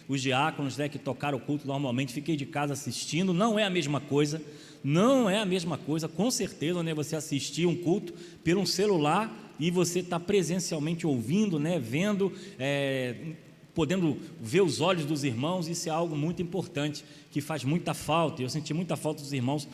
os diáconos, né, que tocaram o culto normalmente, fiquei de casa assistindo. Não é a mesma coisa, não é a mesma coisa, com certeza, né, você assistir um culto pelo celular e você está presencialmente ouvindo, né, vendo, podendo ver os olhos dos irmãos. Isso é algo muito importante, que faz muita falta. Eu senti muita falta dos irmãos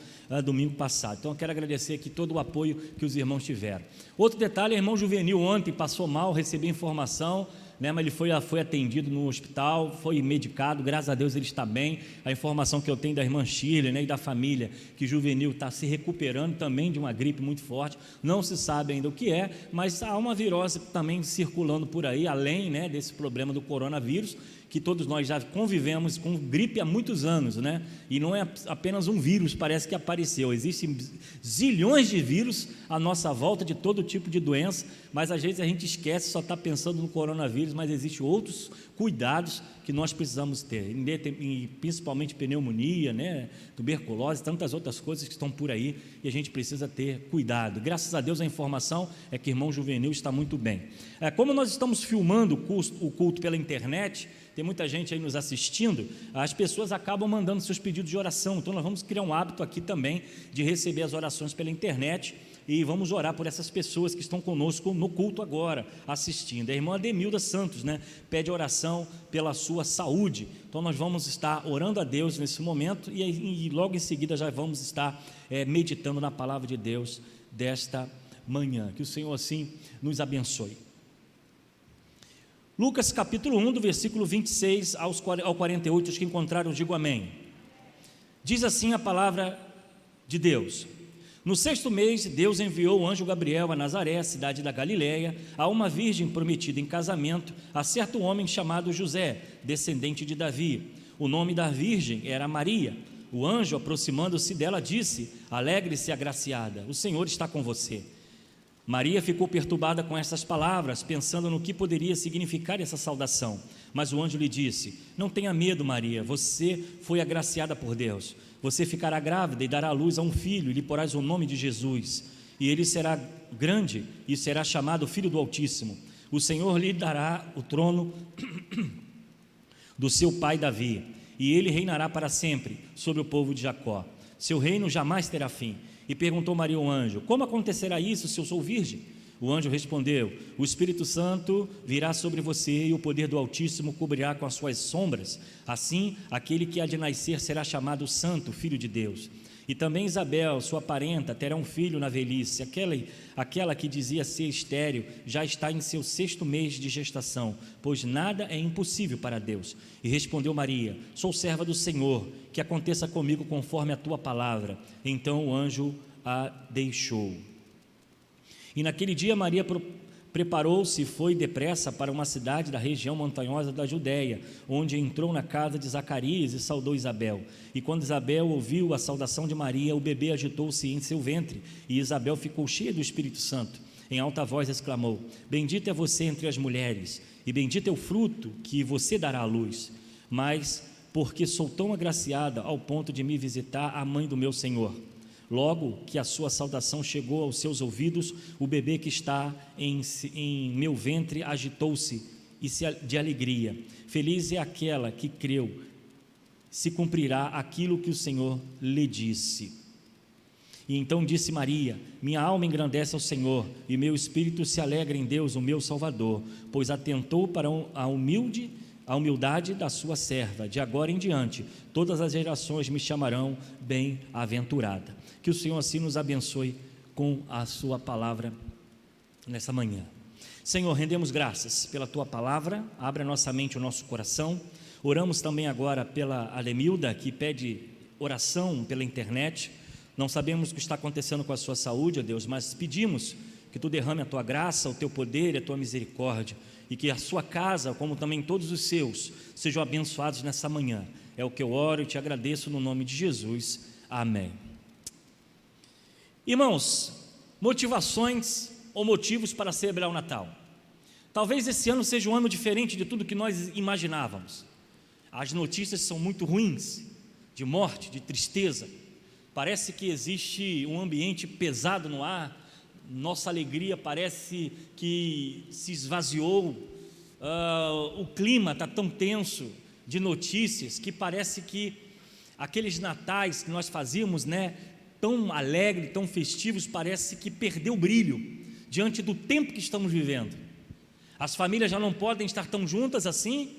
domingo passado. Então eu quero agradecer aqui todo o apoio que os irmãos tiveram. Outro detalhe, o irmão Juvenil ontem passou mal, recebi informação, né, mas ele foi atendido no hospital, foi medicado, graças a Deus ele está bem. A informação que eu tenho da irmã Shirley, né, e da família, que Juvenil está se recuperando também de uma gripe muito forte. Não se sabe ainda o que é, mas há uma virose também circulando por aí, além, né, desse problema do coronavírus, que todos nós já convivemos com gripe há muitos anos, né? E não é apenas um vírus, parece que apareceu. Existem zilhões de vírus à nossa volta, de todo tipo de doença, mas às vezes a gente esquece, só está pensando no coronavírus, mas existem outros cuidados que nós precisamos ter, e principalmente pneumonia, né? Tuberculose, tantas outras coisas que estão por aí, e a gente precisa ter cuidado. Graças a Deus a informação é que o irmão Juvenil está muito bem. Como nós estamos filmando o culto pela internet, tem muita gente aí nos assistindo, as pessoas acabam mandando seus pedidos de oração. Então nós vamos criar um hábito aqui também de receber as orações pela internet, e vamos orar por essas pessoas que estão conosco no culto agora, assistindo. A irmã Ademilda Santos, né, pede oração pela sua saúde. Então nós vamos estar orando a Deus nesse momento, e logo em seguida já vamos estar meditando na palavra de Deus desta manhã. Que o Senhor assim nos abençoe. Lucas capítulo 1, do versículo 26 ao 48, os que encontraram, digo amém. Diz assim a palavra de Deus: no 6º mês, Deus enviou o anjo Gabriel a Nazaré, cidade da Galileia, a uma virgem prometida em casamento a certo homem chamado José, descendente de Davi. O nome da virgem era Maria. O anjo, aproximando-se dela, disse: alegre-se, agraciada, o Senhor está com você. Maria ficou perturbada com essas palavras, pensando no que poderia significar essa saudação. Mas o anjo lhe disse: não tenha medo, Maria, você foi agraciada por Deus. Você ficará grávida e dará à luz a um filho, e lhe porás o nome de Jesus. E ele será grande e será chamado Filho do Altíssimo. O Senhor lhe dará o trono do seu pai Davi, e ele reinará para sempre sobre o povo de Jacó. Seu reino jamais terá fim. E perguntou Maria ao anjo: como acontecerá isso se eu sou virgem? O anjo respondeu: o Espírito Santo virá sobre você, e o poder do Altíssimo cobrirá com as suas sombras. Assim, aquele que há de nascer será chamado Santo, Filho de Deus. E também Isabel, sua parenta, terá um filho na velhice. Aquela que dizia ser estéril já está em seu 6º mês de gestação, pois nada é impossível para Deus. E respondeu Maria: sou serva do Senhor, que aconteça comigo conforme a tua palavra. Então o anjo a deixou. E naquele dia Maria preparou-se e foi depressa para uma cidade da região montanhosa da Judéia, onde entrou na casa de Zacarias e saudou Isabel. E quando Isabel ouviu a saudação de Maria, o bebê agitou-se em seu ventre, e Isabel ficou cheia do Espírito Santo. Em alta voz exclamou: bendita é você entre as mulheres, e bendito é o fruto que você dará à luz. Mas porque sou tão agraciada ao ponto de me visitar a mãe do meu Senhor. Logo que a sua saudação chegou aos seus ouvidos, o bebê que está em meu ventre agitou-se de alegria. Feliz é aquela que creu, se cumprirá aquilo que o Senhor lhe disse. E então disse Maria: minha alma engrandece ao Senhor, e meu espírito se alegra em Deus, o meu Salvador, pois atentou para a humildade da sua serva. De agora em diante, todas as gerações me chamarão bem-aventurada. Que o Senhor assim nos abençoe com a sua palavra nessa manhã. Senhor, rendemos graças pela tua palavra. Abra a nossa mente, o nosso coração. Oramos também agora pela Ademilda, que pede oração pela internet. Não sabemos o que está acontecendo com a sua saúde, ó Deus, mas pedimos que tu derrame a tua graça, o teu poder e a tua misericórdia, e que a sua casa, como também todos os seus, sejam abençoados nessa manhã. É o que eu oro e te agradeço no nome de Jesus. Amém. Irmãos, motivações ou motivos para celebrar o Natal. Talvez esse ano seja um ano diferente de tudo que nós imaginávamos. As notícias são muito ruins, de morte, de tristeza. Parece que existe um ambiente pesado no ar. Nossa alegria parece que se esvaziou. O clima está tão tenso. de notícias que parece que aqueles natais que nós fazíamos, né, tão alegre, tão festivos, parece que perdeu o brilho diante do tempo que estamos vivendo. As famílias já não podem estar tão juntas assim,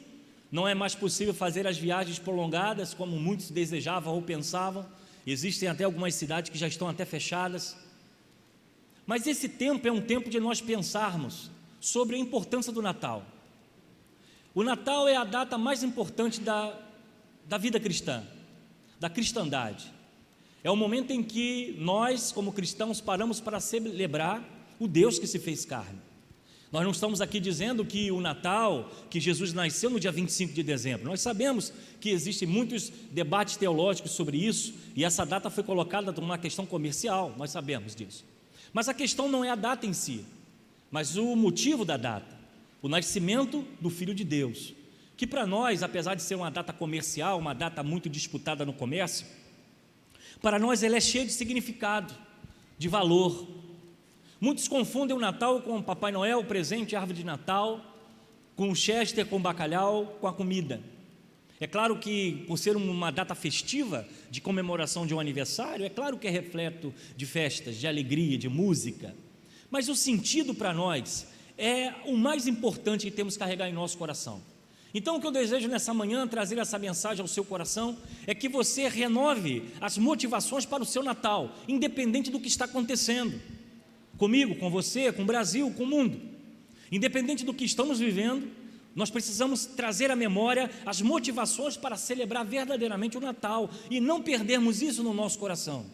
não é mais possível fazer as viagens prolongadas como muitos desejavam ou pensavam. Existem até algumas cidades que já estão até fechadas. Mas esse tempo é um tempo de nós pensarmos sobre a importância do Natal. O Natal é a data mais importante da vida cristã, da cristandade. É o momento em que nós, como cristãos, paramos para celebrar o Deus que se fez carne. Nós não estamos aqui dizendo que o Natal, que Jesus nasceu no dia 25 de dezembro. Nós sabemos que existem muitos debates teológicos sobre isso, e essa data foi colocada como uma questão comercial, nós sabemos disso. Mas a questão não é a data em si, mas o motivo da data, o nascimento do Filho de Deus, que para nós, apesar de ser uma data comercial, uma data muito disputada no comércio, para nós ela é cheia de significado, de valor. Muitos confundem o Natal com o Papai Noel, o presente, a árvore de Natal, com o Chester, com o bacalhau, com a comida. É claro que, por ser uma data festiva, de comemoração de um aniversário, é claro que é reflexo de festas, de alegria, de música. Mas o sentido para nós é o mais importante que temos que carregar em nosso coração. Então, o que eu desejo nessa manhã, trazer essa mensagem ao seu coração, é que você renove as motivações para o seu Natal, independente do que está acontecendo. Comigo, com você, com o Brasil, com o mundo. Independente do que estamos vivendo, nós precisamos trazer à memória as motivações para celebrar verdadeiramente o Natal e não perdermos isso no nosso coração,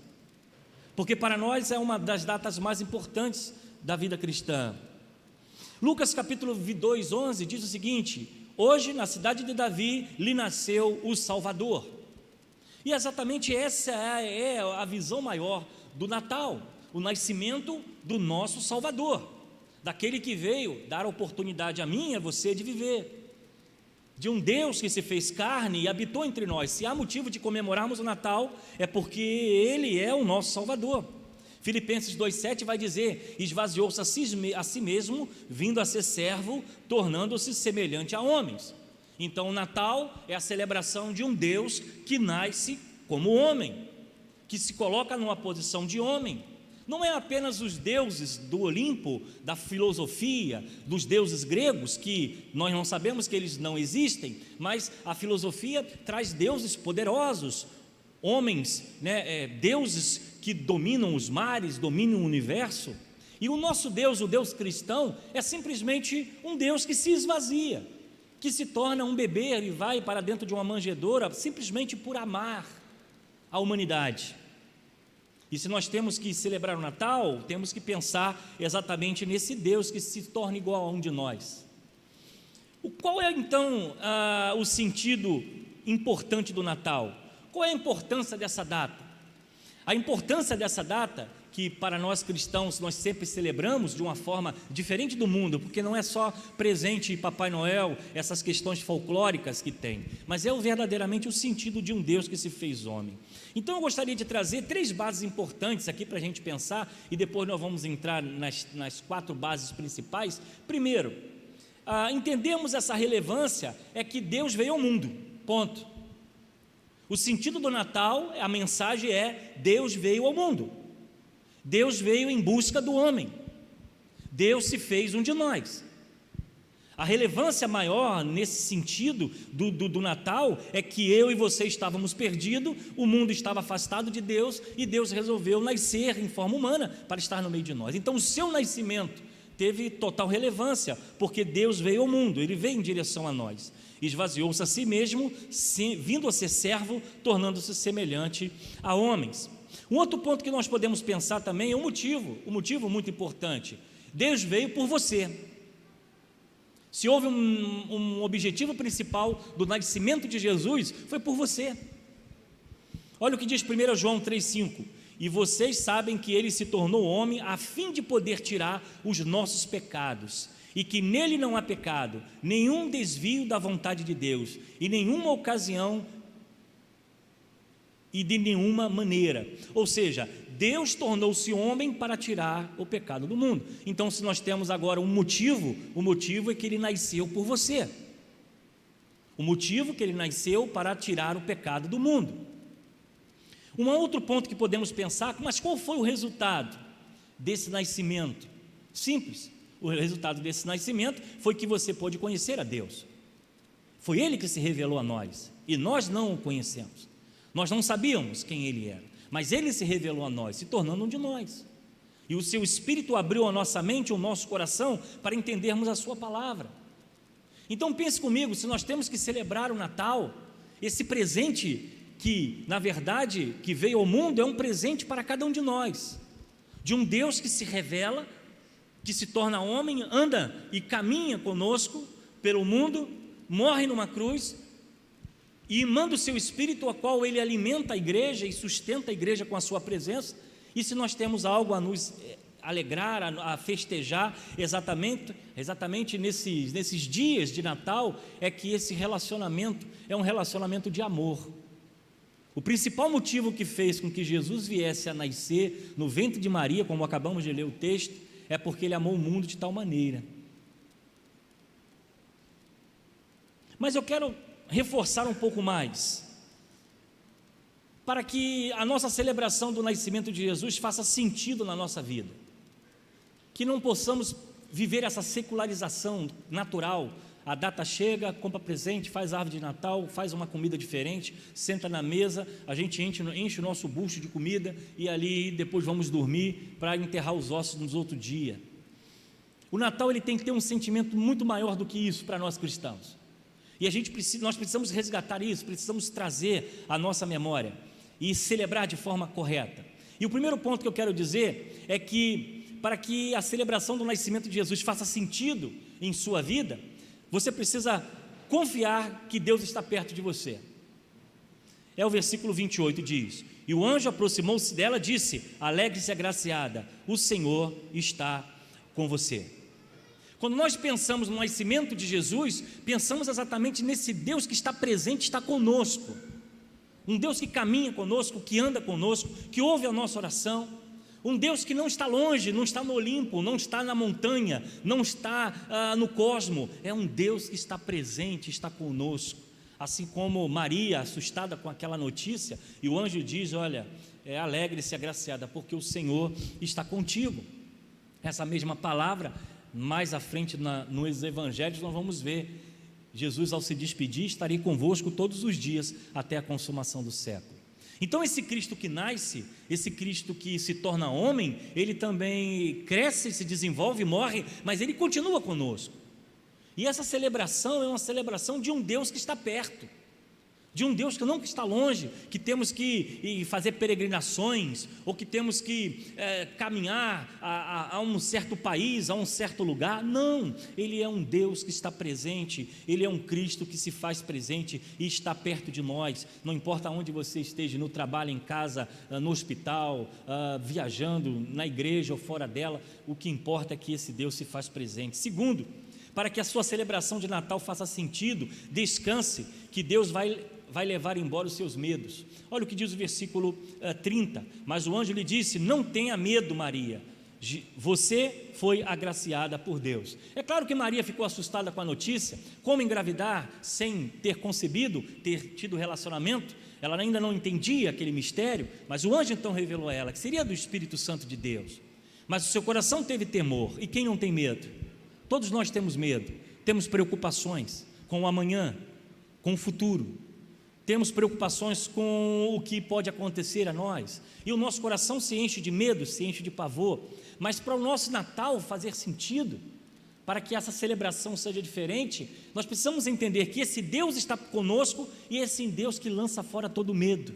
porque para nós é uma das datas mais importantes da vida cristã. Lucas capítulo 2, 11 diz o seguinte: hoje na cidade de Davi lhe nasceu o Salvador. E exatamente essa é a visão maior do Natal, o nascimento do nosso Salvador, daquele que veio dar a oportunidade a mim e a você de viver, de um Deus que se fez carne e habitou entre nós. Se há motivo de comemorarmos o Natal, é porque Ele é o nosso Salvador. Filipenses 2,7 vai dizer: esvaziou-se a si mesmo, vindo a ser servo, tornando-se semelhante a homens. Então o Natal é a celebração de um Deus que nasce como homem, que se coloca numa posição de homem. Não é apenas os deuses do Olimpo, da filosofia, dos deuses gregos, que nós não sabemos que eles não existem, mas a filosofia traz deuses poderosos, homens, deuses que dominam os mares, dominam o universo. E o nosso Deus, o Deus cristão, é simplesmente um Deus que se esvazia, que se torna um bebê e vai para dentro de uma manjedoura simplesmente por amar a humanidade. E se nós temos que celebrar o Natal, temos que pensar exatamente nesse Deus que se torna igual a um de nós. Qual é então o sentido importante do Natal? Qual é a importância dessa data? A importância dessa data, que para nós cristãos nós sempre celebramos de uma forma diferente do mundo, porque não é só presente Papai Noel, essas questões folclóricas que tem, mas é verdadeiramente o sentido de um Deus que se fez homem. Então eu gostaria de trazer 3 bases importantes aqui para a gente pensar, e depois nós vamos entrar nas 4 bases principais. Primeiro, entendemos essa relevância, é que Deus veio ao mundo, ponto. O sentido do Natal, a mensagem é: Deus veio ao mundo. Deus veio em busca do homem. Deus se fez um de nós. A relevância maior nesse sentido do Natal é que eu e você estávamos perdidos, o mundo estava afastado de Deus e Deus resolveu nascer em forma humana para estar no meio de nós. Então o seu nascimento teve total relevância, porque Deus veio ao mundo, Ele veio em direção a nós, esvaziou-se a si mesmo, vindo a ser servo, tornando-se semelhante a homens. Um outro ponto que nós podemos pensar também é o motivo muito importante: Deus veio por você. Se houve um objetivo principal do nascimento de Jesus, foi por você. Olha o que diz 1 João 3,5: e vocês sabem que Ele se tornou homem a fim de poder tirar os nossos pecados, e que nele não há pecado, nenhum desvio da vontade de Deus, e nenhuma ocasião e de nenhuma maneira. Ou seja, Deus tornou-se homem para tirar o pecado do mundo. Então, se nós temos agora um motivo, o motivo é que Ele nasceu por você. O motivo que ele nasceu para tirar o pecado do mundo. Um outro ponto que podemos pensar, mas qual foi o resultado desse nascimento? Simples, o resultado desse nascimento foi que você pôde conhecer a Deus. Foi Ele que se revelou a nós, e nós não o conhecemos. Nós não sabíamos quem Ele era, mas Ele se revelou a nós, se tornando um de nós. E o seu Espírito abriu a nossa mente, o nosso coração, para entendermos a sua palavra. Então pense comigo, se nós temos que celebrar o Natal, esse presente que, na verdade, que veio ao mundo, é um presente para cada um de nós, de um Deus que se revela, que se torna homem, anda e caminha conosco pelo mundo, morre numa cruz e manda o seu Espírito, a qual ele alimenta a igreja e sustenta a igreja com a sua presença. E se nós temos algo a nos alegrar, a festejar exatamente nesses dias de Natal, é que esse relacionamento é um relacionamento de amor. O principal motivo que fez com que Jesus viesse a nascer no ventre de Maria, como acabamos de ler o texto, é porque Ele amou o mundo de tal maneira. Mas eu quero reforçar um pouco mais, para que a nossa celebração do nascimento de Jesus faça sentido na nossa vida, que não possamos viver essa secularização natural. A data chega, compra presente, faz árvore de Natal, faz uma comida diferente, senta na mesa, a gente enche o nosso bucho de comida e ali depois vamos dormir para enterrar os ossos nos outro dia. O Natal ele tem que ter um sentimento muito maior do que isso para nós cristãos. E nós precisamos resgatar isso, precisamos trazer a nossa memória e celebrar de forma correta. E o primeiro ponto que eu quero dizer é que, para que a celebração do nascimento de Jesus faça sentido em sua vida, você precisa confiar que Deus está perto de você. O versículo 28 diz: e o anjo aproximou-se dela e disse: alegre-se, agraciada, o Senhor está com você. Quando nós pensamos no nascimento de Jesus, pensamos exatamente nesse Deus que está presente, está conosco, um Deus que caminha conosco, que anda conosco, que ouve a nossa oração, um Deus que não está longe, não está no Olimpo, não está na montanha, não está no cosmo, é um Deus que está presente, está conosco. Assim como Maria, assustada com aquela notícia, e o anjo diz: olha, alegre-se, agraciada, porque o Senhor está contigo. Essa mesma palavra, mais à frente nos evangelhos, nós vamos ver Jesus, ao se despedir: estarei convosco todos os dias até a consumação do século. Então esse Cristo que nasce, esse Cristo que se torna homem, ele também cresce, se desenvolve, morre, mas ele continua conosco. E essa celebração é uma celebração de um Deus que está perto, de um Deus que não está longe, que temos que ir fazer peregrinações, ou que temos que caminhar a um certo país, a um certo lugar. Não, Ele é um Deus que está presente, Ele é um Cristo que se faz presente e está perto de nós. Não importa onde você esteja, no trabalho, em casa, no hospital, viajando, na igreja ou fora dela, o que importa é que esse Deus se faz presente. Segundo, para que a sua celebração de Natal faça sentido, descanse, que Deus vai levar embora os seus medos. Olha o que diz o versículo 30, mas o anjo lhe disse: não tenha medo, Maria, você foi agraciada por Deus. É claro que Maria ficou assustada com a notícia, como engravidar sem ter concebido, ter tido relacionamento, ela ainda não entendia aquele mistério, mas o anjo então revelou a ela que seria do Espírito Santo de Deus. Mas o seu coração teve temor, e quem não tem medo? Todos nós temos medo, temos preocupações com o amanhã, com o futuro, temos preocupações com o que pode acontecer a nós, e o nosso coração se enche de medo, se enche de pavor. Mas para o nosso Natal fazer sentido, para que essa celebração seja diferente, nós precisamos entender que esse Deus está conosco, e esse Deus que lança fora todo medo.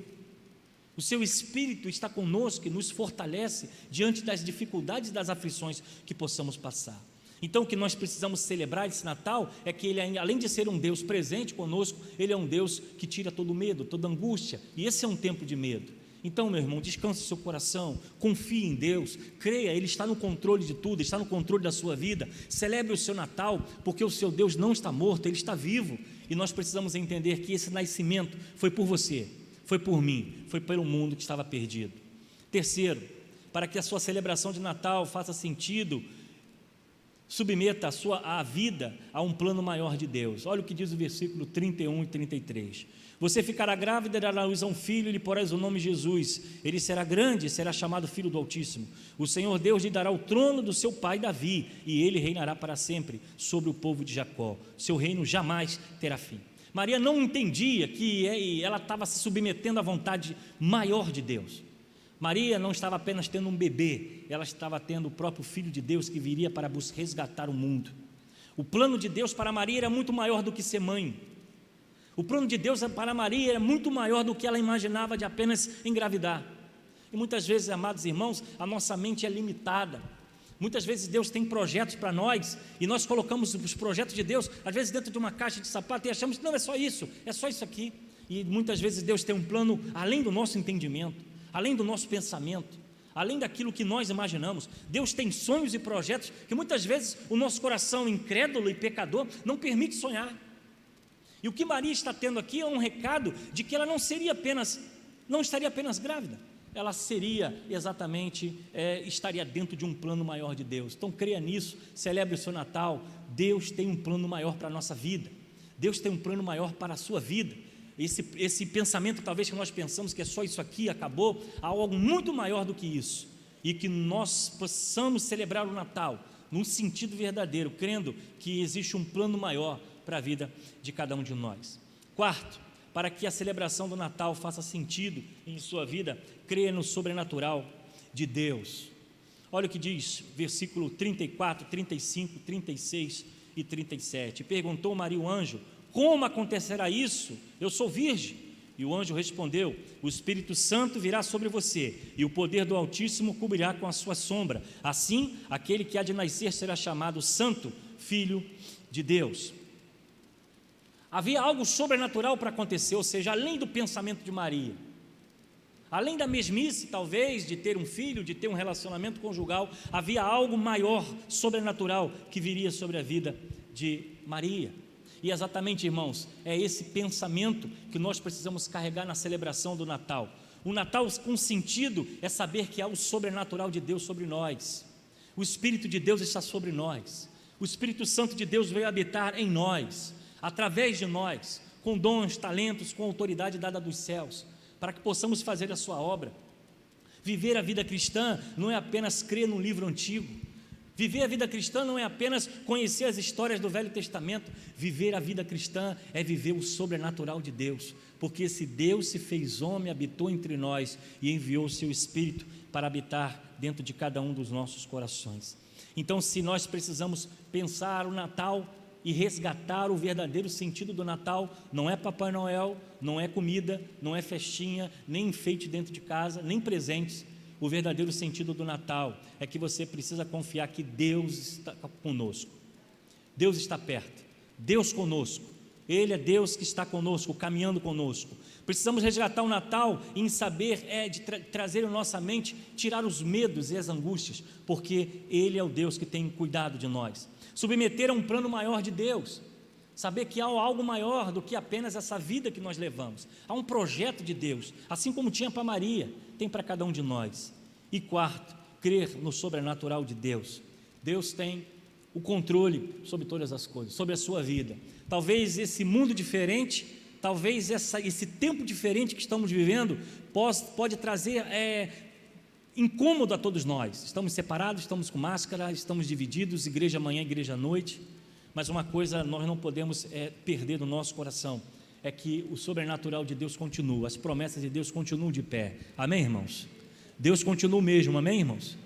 O seu Espírito está conosco e nos fortalece diante das dificuldades e das aflições que possamos passar. Então o que nós precisamos celebrar esse Natal é que Ele, além de ser um Deus presente conosco, Ele é um Deus que tira todo medo, toda angústia, e esse é um tempo de medo. Então, meu irmão, descanse o seu coração, confie em Deus, creia, Ele está no controle de tudo, está no controle da sua vida. Celebre o seu Natal, porque o seu Deus não está morto, Ele está vivo, e nós precisamos entender que esse nascimento foi por você, foi por mim, foi pelo mundo que estava perdido. Terceiro, para que a sua celebração de Natal faça sentido, Submeta a vida a um plano maior de Deus. Olha o que diz o versículo 31 e 33. Você ficará grávida e dará à luz a um filho, e lhe porás o nome Jesus. Ele será grande e será chamado Filho do Altíssimo. O Senhor Deus lhe dará o trono do seu pai Davi, e ele reinará para sempre sobre o povo de Jacó. Seu reino jamais terá fim. Maria não entendia que ela estava se submetendo à vontade maior de Deus. Maria não estava apenas tendo um bebê, ela estava tendo o próprio Filho de Deus que viria para resgatar o mundo. O plano de Deus para Maria era muito maior do que ser mãe. O plano de Deus para Maria era muito maior do que ela imaginava de apenas engravidar. E muitas vezes, amados irmãos, a nossa mente é limitada. Muitas vezes Deus tem projetos para nós e nós colocamos os projetos de Deus, às vezes dentro de uma caixa de sapato, e achamos que não, é só isso aqui. E muitas vezes Deus tem um plano além do nosso entendimento, além do nosso pensamento, além daquilo que nós imaginamos. Deus tem sonhos e projetos que muitas vezes o nosso coração incrédulo e pecador não permite sonhar. E o que Maria está tendo aqui é um recado de que ela não estaria apenas grávida, ela seria exatamente, estaria dentro de um plano maior de Deus. Então creia nisso, celebre o seu Natal. Deus tem um plano maior para a nossa vida, Deus tem um plano maior para a sua vida. Esse pensamento talvez que nós pensamos que é só isso aqui, acabou, há algo muito maior do que isso, e que nós possamos celebrar o Natal num sentido verdadeiro, crendo que existe um plano maior para a vida de cada um de nós. Quarto, para que a celebração do Natal faça sentido em sua vida, creia no sobrenatural de Deus. Olha o que diz, versículo 34, 35, 36 e 37. Perguntou Maria o anjo: como acontecerá isso? Eu sou virgem. E o anjo respondeu: o Espírito Santo virá sobre você, e o poder do Altíssimo cobrirá com a sua sombra. Assim, aquele que há de nascer será chamado Santo, Filho de Deus. Havia algo sobrenatural para acontecer, ou seja, além do pensamento de Maria, além da mesmice talvez de ter um filho, de ter um relacionamento conjugal, havia algo maior, sobrenatural, que viria sobre a vida de Maria. E exatamente, irmãos, é esse pensamento que nós precisamos carregar na celebração do Natal. O Natal com sentido é saber que há o sobrenatural de Deus sobre nós. O Espírito de Deus está sobre nós. O Espírito Santo de Deus veio habitar em nós, através de nós, com dons, talentos, com autoridade dada dos céus, para que possamos fazer a sua obra. Viver a vida cristã não é apenas crer num livro antigo. Viver a vida cristã não é apenas conhecer as histórias do Velho Testamento. Viver a vida cristã é viver o sobrenatural de Deus, porque esse Deus se fez homem, habitou entre nós e enviou o seu Espírito para habitar dentro de cada um dos nossos corações. Então, se nós precisamos pensar o Natal e resgatar o verdadeiro sentido do Natal, não é Papai Noel, não é comida, não é festinha, nem enfeite dentro de casa, nem presentes. O verdadeiro sentido do Natal é que você precisa confiar que Deus está conosco, Deus está perto, Deus conosco, Ele é Deus que está conosco, caminhando conosco. Precisamos resgatar o Natal em saber, trazer em nossa mente, tirar os medos e as angústias, porque Ele é o Deus que tem cuidado de nós. Submeter a um plano maior de Deus, saber que há algo maior do que apenas essa vida que nós levamos. Há um projeto de Deus, assim como tinha para Maria, tem para cada um de nós. E quarto, crer no sobrenatural de Deus. Deus tem o controle sobre todas as coisas, sobre a sua vida. Talvez esse mundo diferente, talvez esse tempo diferente que estamos vivendo pode trazer incômodo a todos nós. Estamos separados, estamos com máscara, estamos divididos, igreja amanhã, igreja à noite. Mas uma coisa nós não podemos perder do nosso coração, é que o sobrenatural de Deus continua, as promessas de Deus continuam de pé. Amém, irmãos? Deus continua o mesmo, amém, irmãos?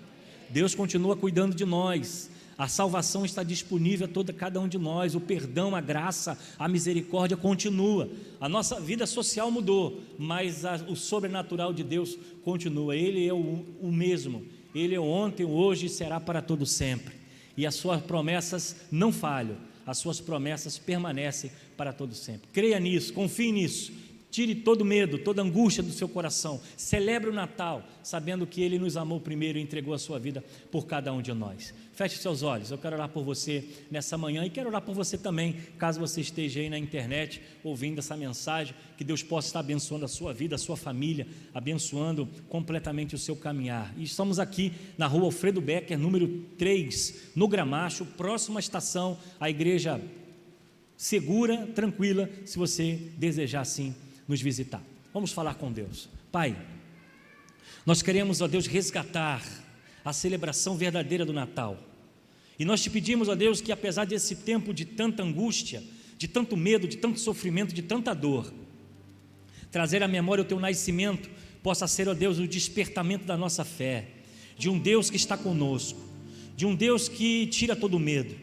Deus continua cuidando de nós. A salvação está disponível a cada um de nós. O perdão, a graça, a misericórdia continua. A nossa vida social mudou, mas o sobrenatural de Deus continua. Ele é o mesmo. Ele é ontem, hoje e será para todo sempre. E as suas promessas não falham. As suas promessas permanecem para todo sempre. Creia nisso, confie nisso. Tire todo medo, toda angústia do seu coração. Celebre o Natal, sabendo que Ele nos amou primeiro e entregou a sua vida por cada um de nós. Feche seus olhos, eu quero orar por você nessa manhã e quero orar por você também, caso você esteja aí na internet ouvindo essa mensagem, que Deus possa estar abençoando a sua vida, a sua família, abençoando completamente o seu caminhar. E estamos aqui na rua Alfredo Becker, número 3, no Gramacho, próxima estação, a igreja segura, tranquila, se você desejar assim nos visitar. Vamos falar com Deus. Pai, nós queremos, ó Deus, resgatar a celebração verdadeira do Natal, e nós te pedimos, ó Deus, que apesar desse tempo de tanta angústia, de tanto medo, de tanto sofrimento, de tanta dor, trazer à memória o teu nascimento possa ser, ó Deus, o despertamento da nossa fé, de um Deus que está conosco, de um Deus que tira todo o medo,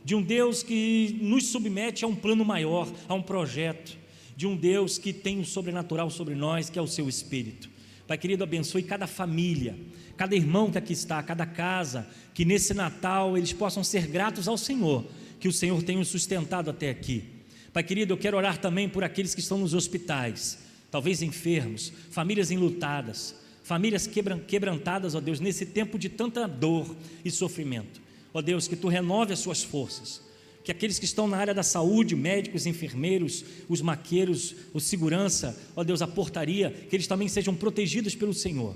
de um Deus que nos submete a um plano maior, a um projeto, de um Deus que tem o sobrenatural sobre nós, que é o seu Espírito. Pai querido, abençoe cada família, cada irmão que aqui está, cada casa, que nesse Natal eles possam ser gratos ao Senhor, que o Senhor tenha os sustentado até aqui. Pai querido, eu quero orar também por aqueles que estão nos hospitais, talvez enfermos, famílias enlutadas, famílias quebrantadas, ó Deus, nesse tempo de tanta dor e sofrimento. Ó Deus, que Tu renove as suas forças, que aqueles que estão na área da saúde, médicos, enfermeiros, os maqueiros, o segurança, ó Deus, a portaria, que eles também sejam protegidos pelo Senhor.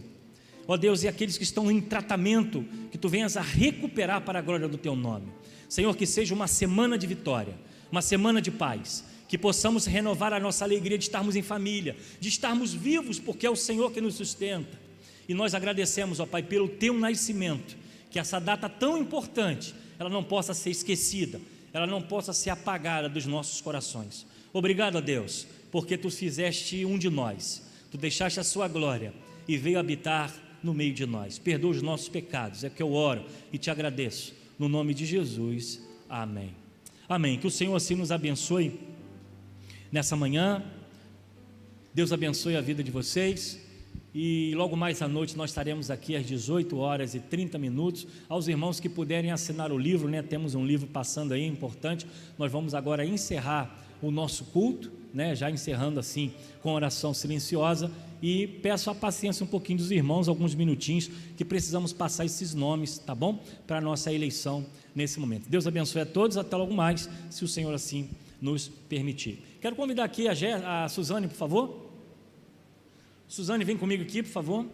Ó Deus, e aqueles que estão em tratamento, que Tu venhas a recuperar para a glória do Teu nome. Senhor, que seja uma semana de vitória, uma semana de paz, que possamos renovar a nossa alegria de estarmos em família, de estarmos vivos, porque é o Senhor que nos sustenta. E nós agradecemos, ó Pai, pelo Teu nascimento, que essa data tão importante, ela não possa ser esquecida, ela não possa ser apagada dos nossos corações. Obrigado a Deus, porque Tu fizeste um de nós, Tu deixaste a Sua glória e veio habitar no meio de nós. Perdoa os nossos pecados, é que eu oro e Te agradeço, no nome de Jesus, amém. Amém, que o Senhor assim nos abençoe nessa manhã. Deus abençoe a vida de vocês. E logo mais à noite nós estaremos aqui às 18h30. Aos irmãos que puderem assinar o livro, né? Temos um livro passando aí, importante. Nós vamos agora encerrar o nosso culto, né? Já encerrando assim com oração silenciosa, e peço a paciência um pouquinho dos irmãos, alguns minutinhos, que precisamos passar esses nomes, tá bom? Para a nossa eleição nesse momento. Deus abençoe a todos, até logo mais, se o Senhor assim nos permitir. Quero convidar aqui a Suzane, por favor. Suzane, vem comigo aqui, por favor.